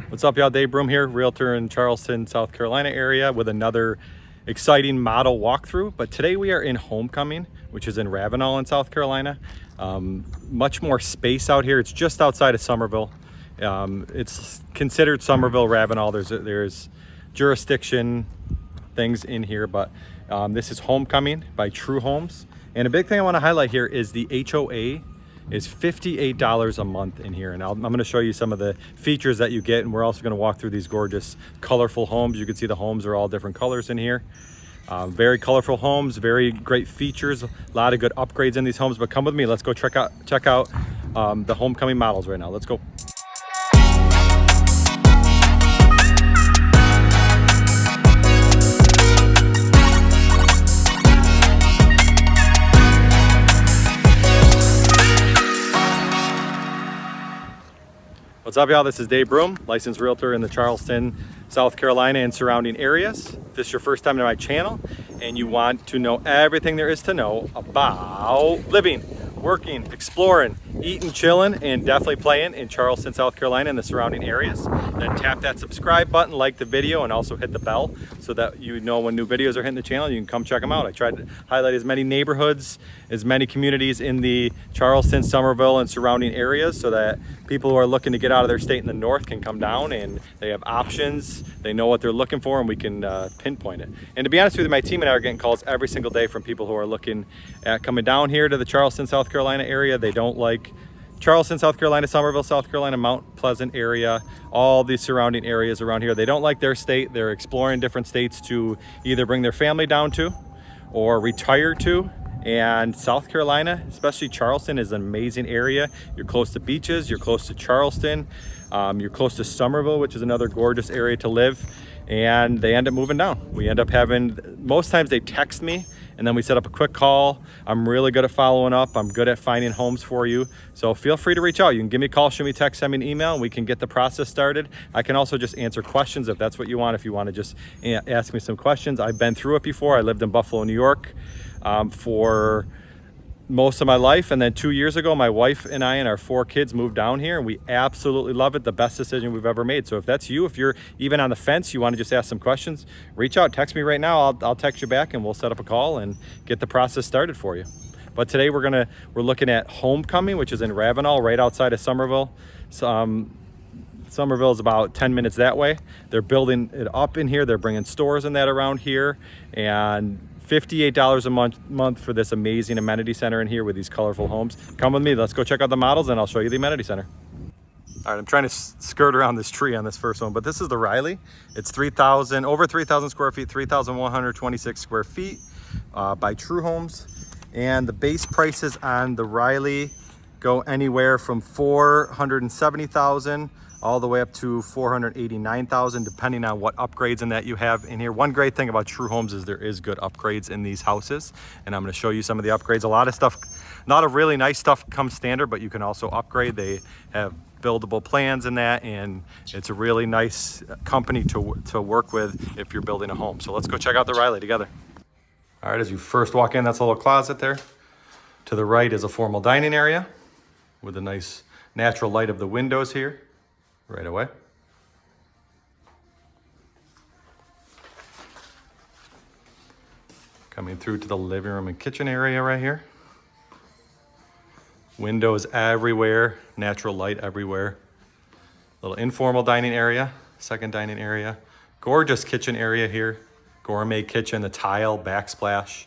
What's up, y'all? Dave Broom here, realtor in Charleston, South Carolina area with another exciting model walkthrough. But today we are in Homecoming, which is in Ravenel in South Carolina. Much more space out here. It's just outside of Summerville. It's considered Summerville, Ravenel. There's jurisdiction things in here, but this is Homecoming by True Homes. And a big thing I want to highlight here is the HOA is $58 a month in here. And I'm going to show you some of the features that you get. And we're also going to walk through these gorgeous, colorful homes. You can see the homes are all different colors in here. Very colorful homes, very great features, a lot of good upgrades in these homes. But come with me, let's go check out the Homecoming models right now. Let's go. What's up, y'all? This is Dave Broom, licensed realtor in the Charleston, South Carolina and surrounding areas. If this is your first time to my channel and you want to know everything there is to know about living, working, exploring, eating, chilling, and definitely playing in Charleston, South Carolina and the surrounding areas, then tap that subscribe button, like the video, and also hit the bell so that you know when new videos are hitting the channel. You can come check them out. I tried to highlight as many neighborhoods, as many communities in the Charleston, Summerville, and surrounding areas so that people who are looking to get out of their state in the north can come down and they have options. They know what they're looking for, and we can pinpoint it. And to be honest with you, my team and I are getting calls every single day from people who are looking at coming down here to the Charleston, South Carolina area. They don't like Charleston, South Carolina, Summerville, South Carolina, Mount Pleasant area, all the surrounding areas around here. They don't like their state. They're exploring different states to either bring their family down to or retire to. And South Carolina, especially Charleston, is an amazing area. You're close to beaches, you're close to Charleston, you're close to Summerville, which is another gorgeous area to live. And they end up moving down. We end up having, most times they text me and then we set up a quick call. I'm really good at following up. I'm good at finding homes for you. So feel free to reach out. You can give me a call, shoot me a text, send me an email, and we can get the process started. I can also just answer questions if that's what you want. If you want to just ask me some questions. I've been through it before. I lived in Buffalo, New York for most of my life, and then 2 years ago my wife and I and our 4 kids moved down here, and we absolutely love it. The best decision we've ever made. So if that's you, if you're even on the fence, you want to just ask some questions, reach out, text me right now. I'll text you back and we'll set up a call and get the process started for you. But today we're looking at Homecoming, which is in Ravenel, right outside of Summerville. Summerville is about 10 minutes that way. They're building it up in here. They're bringing stores and that around here, and $58 a month for this amazing amenity center in here with these colorful homes. Come with me, let's go check out the models and I'll show you the amenity center. All right, I'm trying to skirt around this tree on this first one, but this is the Riley. It's over 3,000 square feet, 3,126 square feet by True Homes. And the base prices on the Riley go anywhere from $470,000 all the way up to $489,000, depending on what upgrades in that you have in here. One great thing about True Homes is there is good upgrades in these houses, and I'm going to show you some of the upgrades. A lot of stuff, not a really nice stuff comes standard, but you can also upgrade. They have buildable plans in that, and it's a really nice company to work with if you're building a home. So let's go check out the Riley together. All right, as you first walk in, that's a little closet there. To the right is a formal dining area with a nice natural light of the windows here right away. Coming through to the living room and kitchen area right here. Windows everywhere, natural light everywhere. Little informal dining area, second dining area. Gorgeous kitchen area here. Gourmet kitchen, the tile, backsplash.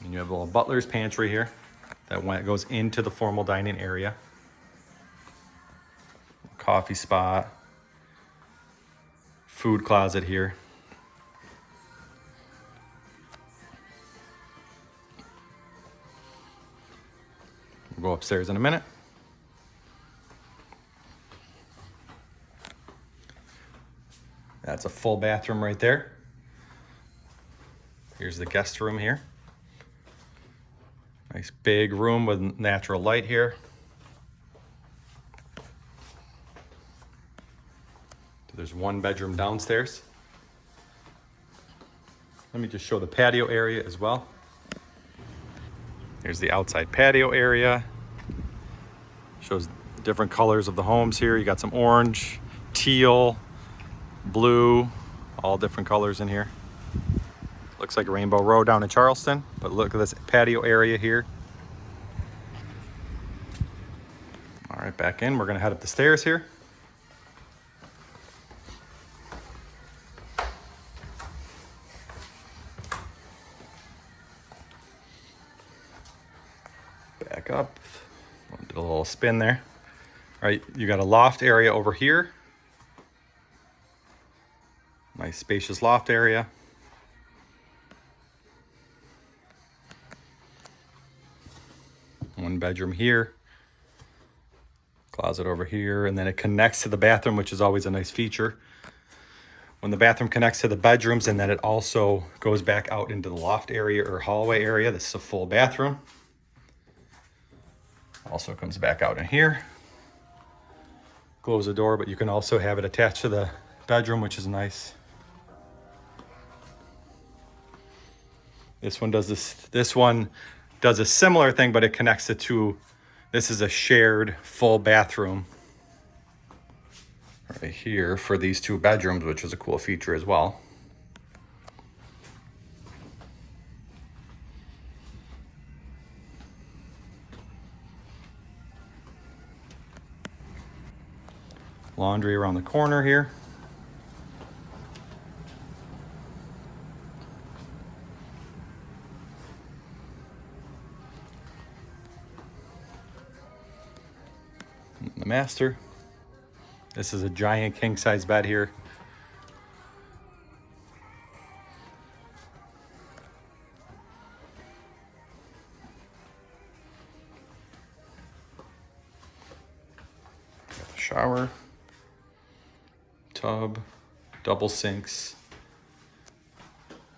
And you have a little butler's pantry here that goes into the formal dining area. Coffee spot. Food closet here. We'll go upstairs in a minute. That's a full bathroom right there. Here's the guest room here. Nice big room with natural light here. There's one bedroom downstairs. Let me just show the patio area as well. Here's the outside patio area. Shows different colors of the homes here. You got some orange, teal, blue, all different colors in here. Looks like Rainbow Row down in Charleston, but look at this patio area here. All right, back in. We're gonna head up the stairs here. Back up. Did a little spin there. All right, you got a loft area over here. Nice spacious loft area. One bedroom here. Closet over here, and then it connects to the bathroom, which is always a nice feature. When the bathroom connects to the bedrooms, and then it also goes back out into the loft area or hallway area. This is a full bathroom. Also comes back out in here. Close the door, but you can also have it attached to the bedroom, which is nice. This one does a similar thing, but it connects the two. This is a shared full bathroom right here for these two bedrooms, which is a cool feature as well. Laundry around the corner here. The master. This is a giant king size bed here. Shower, tub, double sinks,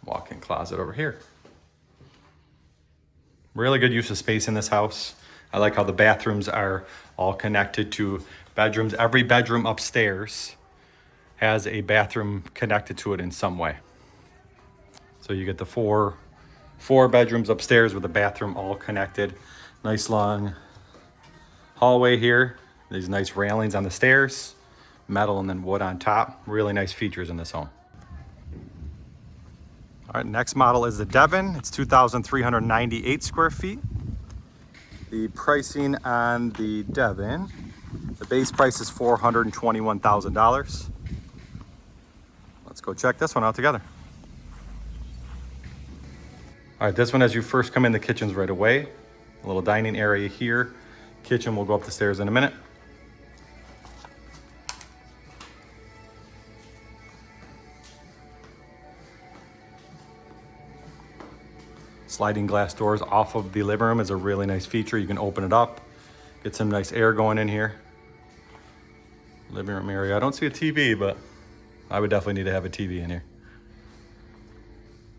walk-in closet over here. Really good use of space in this house. I like how the bathrooms are all connected to bedrooms. Every bedroom upstairs has a bathroom connected to it in some way. So you get the four bedrooms upstairs with a bathroom all connected. Nice long hallway here. These nice railings on the stairs, metal and then wood on top. Really nice features in this home. All right, next model is the Devon. It's 2,398 square feet. The pricing on the Devon, the base price is $421,000. Let's go check this one out together. All right, this one, as you first come in, the kitchen's right away. A little dining area here. Kitchen, we'll go up the stairs in a minute. Sliding glass doors off of the living room is a really nice feature. You can open it up, get some nice air going in here. Living room area. I don't see a TV, but I would definitely need to have a TV in here.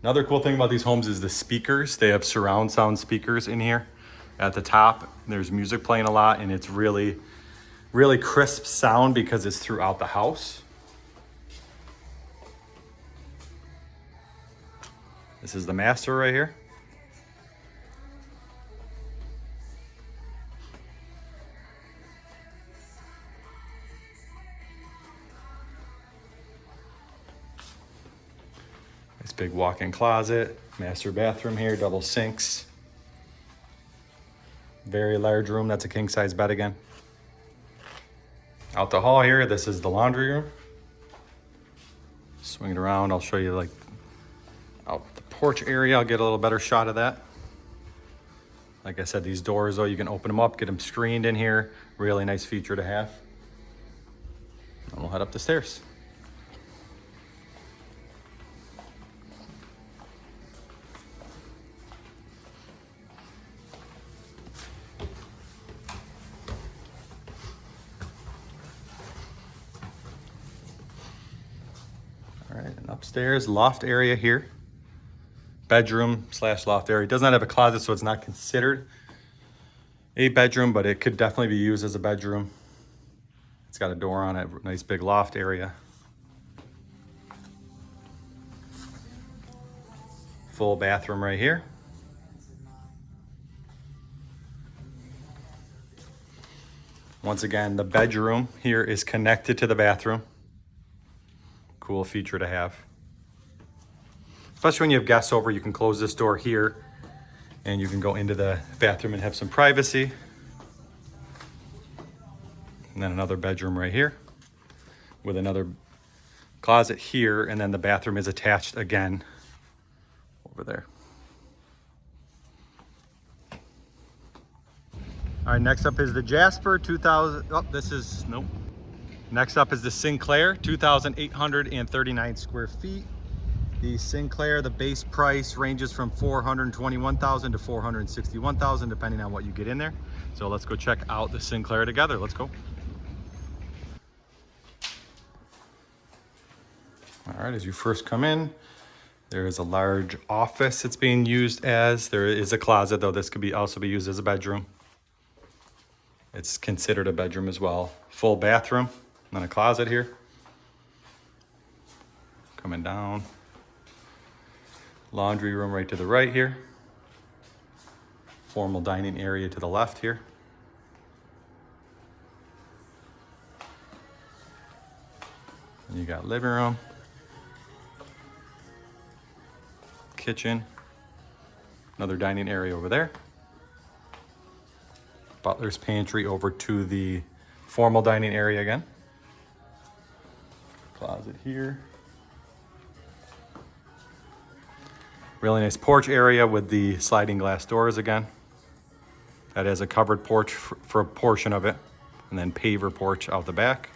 Another cool thing about these homes is the speakers. They have surround sound speakers in here. At the top, there's music playing a lot, and it's really, really crisp sound because it's throughout the house. This is the master right here. Nice big walk-in closet, master bathroom here, double sinks. Very large room, that's a king-size bed again. Out the hall here, this is the laundry room. Swing it around, I'll show you like out the porch area. I'll get a little better shot of that. Like I said, these doors though, you can open them up, get them screened in here. Really nice feature to have. And we'll head up the stairs. All right, and upstairs, loft area here. Bedroom slash loft area. It does not have a closet, so it's not considered a bedroom, but it could definitely be used as a bedroom. It's got a door on it, nice big loft area. Full bathroom right here. Once again, the bedroom here is connected to the bathroom. Cool feature to have. Especially when you have guests over, you can close this door here and you can go into the bathroom and have some privacy. And then another bedroom right here with another closet here, and then the bathroom is attached again over there. All right, next up is the Jasper 2000. Oh, nope. Next up is the Sinclair, 2,839 square feet. The Sinclair, the base price ranges from $421,000 to $461,000, depending on what you get in there. So let's go check out the Sinclair together. Let's go. All right, as you first come in, there is a large office it's being used as. There is a closet, though. This could also be used as a bedroom. It's considered a bedroom as well. Full bathroom, and then a closet here. Coming down. Laundry room right to the right here. Formal dining area to the left here. And you got living room. Kitchen. Another dining area over there. Butler's pantry over to the formal dining area again. Closet here. Really nice porch area with the sliding glass doors again. That is a covered porch for a portion of it, and then paver porch out the back.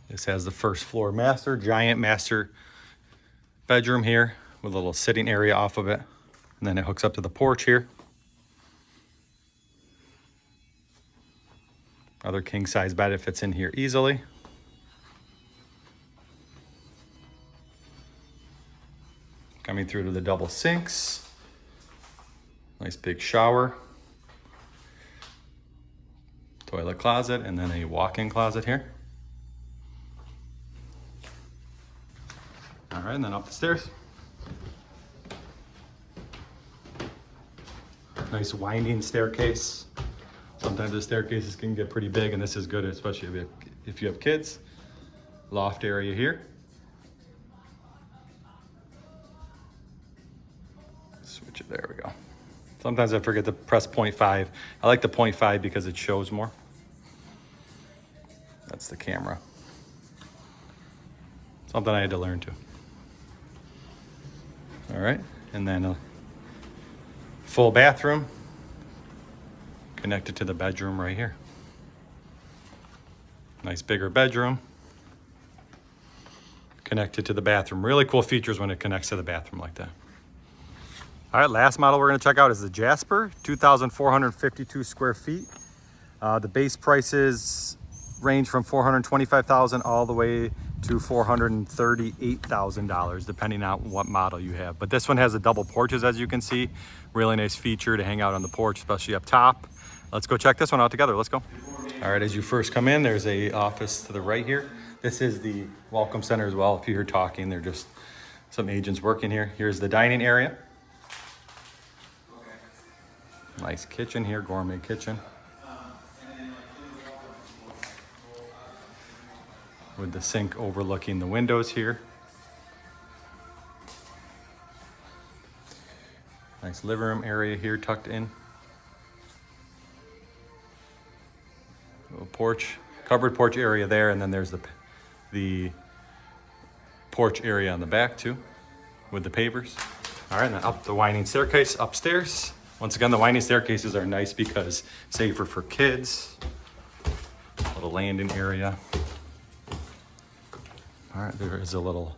This has the first floor giant master bedroom here with a little sitting area off of it. And then it hooks up to the porch here. Other king size bed, it fits in here easily. Coming through to the double sinks. Nice big shower. Toilet closet, and then a walk-in closet here. All right, and then up the stairs. Nice winding staircase. Sometimes the staircases can get pretty big, and this is good, especially if you have kids. Loft area here. Switch it, there we go. Sometimes I forget to press 0.5. I like the 0.5 because it shows more. That's the camera. Something I had to learn too. All right, and then a full bathroom connected to the bedroom right here. Nice bigger bedroom connected to the bathroom. Really cool features when it connects to the bathroom like that. All right, last model we're gonna check out is the Jasper, 2,452 square feet. The base prices range from $425,000 all the way to $438,000, depending on what model you have. But this one has the double porches, as you can see. Really nice feature to hang out on the porch, especially up top. Let's go check this one out together. Let's go. All right, as you first come in, there's a office to the right here. This is the welcome center as well. If you hear talking, they're just some agents working here. Here's the dining area. Nice kitchen here, gourmet kitchen. With the sink overlooking the windows here. Nice living room area here tucked in. Little porch, covered porch area there, and then there's the porch area on the back too, with the pavers. All right, and then up the winding staircase upstairs. Once again, the winding staircases are nice because safer for kids. Little landing area. All right, there is a little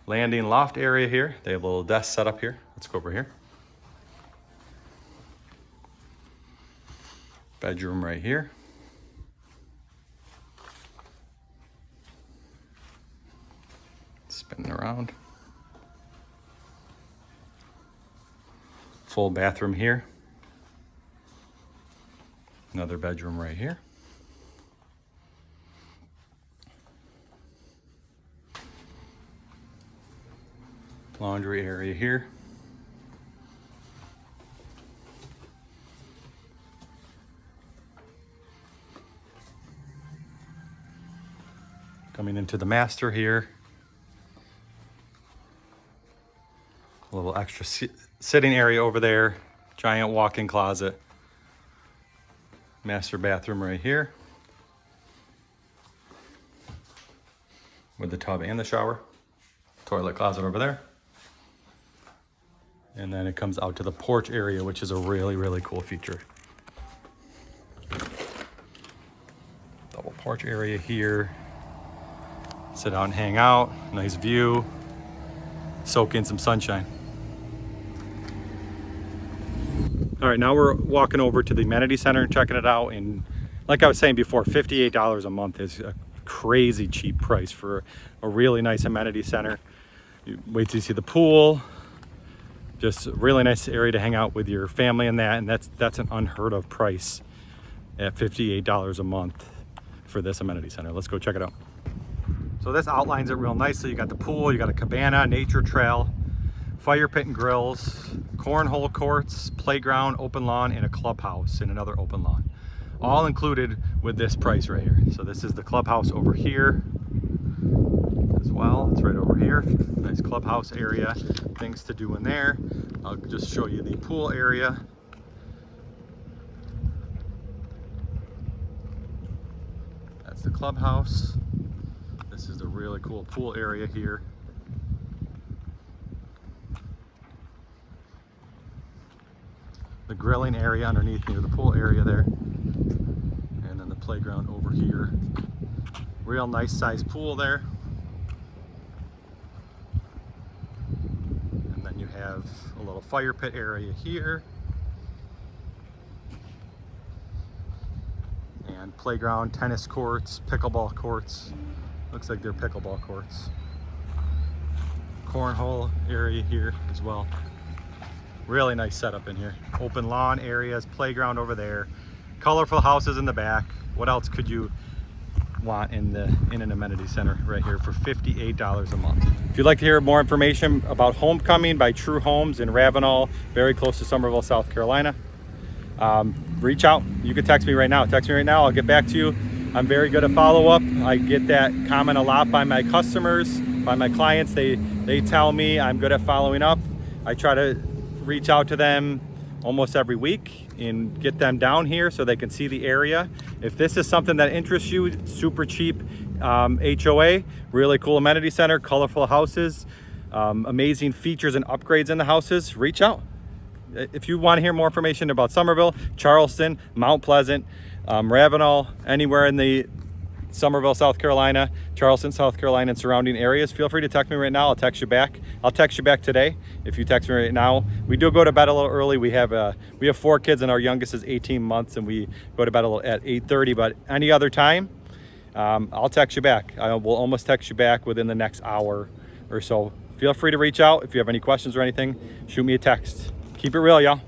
landing loft area here. They have a little desk set up here. Let's go over here. Bedroom right here. Spinning around. Full bathroom here. Another bedroom right here. Laundry area here. Coming into the master here. A little extra sitting area over there. Giant walk-in closet. Master bathroom right here. With the tub and the shower. Toilet closet over there. And then it comes out to the porch area, which is a really, really cool feature. Double porch area here. Sit out and hang out. Nice view. Soak in some sunshine. All right, now we're walking over to the amenity center and checking it out. And like I was saying before, $58 a month is a crazy cheap price for a really nice amenity center. You wait till you see the pool. Just a really nice area to hang out with your family and that. And that's an unheard of price at $58 a month for this amenity center. Let's go check it out. So this outlines it real nicely. You got the pool, you got a cabana, nature trail, fire pit and grills, cornhole courts, playground, open lawn, and a clubhouse and another open lawn. All included with this price right here. So this is the clubhouse over here as well. It's right over here. Nice clubhouse area, things to do in there. I'll just show you the pool area. That's the clubhouse. This is the really cool pool area here. The grilling area underneath near the pool area there. And then the playground over here. Real nice sized pool there. And then you have a little fire pit area here. And playground, tennis courts, pickleball courts. Looks like they're pickleball courts. Cornhole area here as well. Really nice setup in here. Open lawn areas, playground over there, colorful houses in the back. What else could you want in an amenity center right here for $58 a month? If you'd like to hear more information about Homecoming by True Homes in Ravenel, very close to Summerville, South Carolina, reach out. You can text me right now. Text me right now. I'll get back to you. I'm very good at follow-up. I get that comment a lot by my customers, by my clients. They tell me I'm good at following up. I try to reach out to them almost every week and get them down here so they can see the area. If this is something that interests you, super cheap HOA, really cool amenity center, colorful houses, amazing features and upgrades in the houses, reach out. If you want to hear more information about Summerville, Charleston, Mount Pleasant, Ravenel, anywhere in the Summerville, South Carolina, Charleston, South Carolina, and surrounding areas, feel free to text me right now. I'll text you back. I'll text you back today if you text me right now. We do go to bed a little early. We have 4 kids, and our youngest is 18 months, and we go to bed at 8:30. But any other time, I'll text you back. I will almost text you back within the next hour or so. Feel free to reach out if you have any questions or anything. Shoot me a text. Keep it real, y'all.